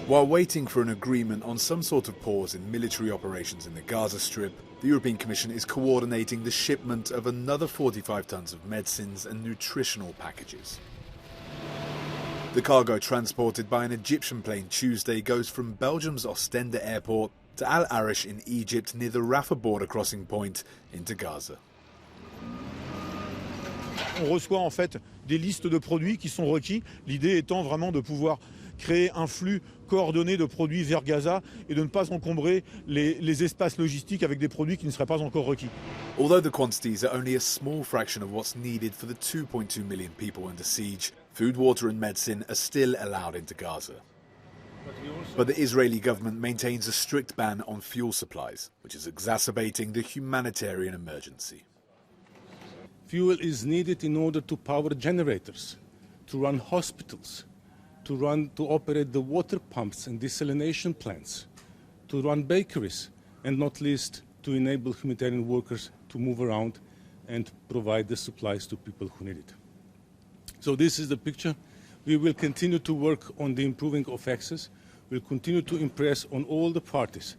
While waiting for an agreement on some sort of pause in military operations in the Gaza Strip, the European Commission is coordinating the shipment of another 45 tons of medicines and nutritional packages. The cargo transported by an Egyptian plane Tuesday goes from Belgium's Ostende airport to Al Arish in Egypt near the Rafah border crossing point into Gaza. On reçoit en fait des listes de produits qui sont requis, l'idée étant vraiment de pouvoir créer un flux coordonné de produits vers Gaza et de ne pas encombrer les espaces logistiques avec des produits qui ne seraient pas encore requis. Although the quantities are only a small fraction of what's needed for the 2.2 million people under siege, food, water and medicine are still allowed into Gaza. But the Israeli government maintains a strict ban on fuel supplies, which is exacerbating the humanitarian emergency. Fuel is needed in order to power generators, to run hospitals, to operate the water pumps and desalination plants, to run bakeries, and not least to enable humanitarian workers to move around and provide the supplies to people who need it. So this is the picture. We will continue to work on the improving of access. We'll continue to impress on all the parties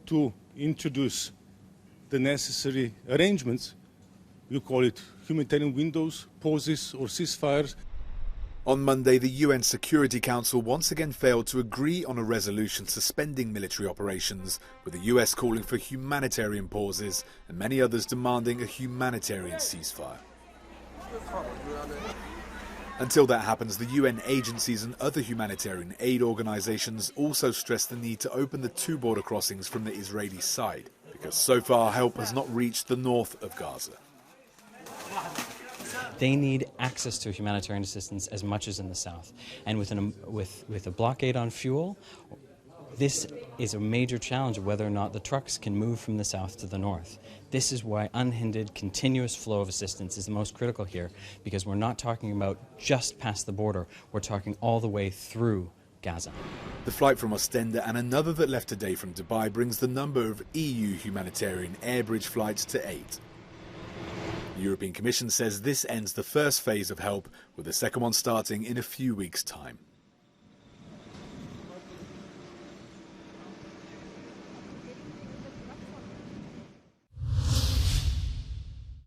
to introduce the necessary arrangements. You call it humanitarian windows, pauses or ceasefires. On Monday, the UN Security Council once again failed to agree on a resolution suspending military operations, with the US calling for humanitarian pauses and many others demanding a humanitarian ceasefire. Until that happens, the UN agencies and other humanitarian aid organisations also stress the need to open the two border crossings from the Israeli side, because so far help has not reached the north of Gaza. They need access to humanitarian assistance as much as in the south. And with a blockade on fuel, this is a major challenge of whether or not the trucks can move from the south to the north. This is why unhindered, continuous flow of assistance is the most critical here, because we're not talking about just past the border, we're talking all the way through Gaza. The flight from Ostende and another that left today from Dubai brings the number of EU humanitarian air bridge flights to 8. The European Commission says this ends the first phase of help, with the second one starting in a few weeks' time.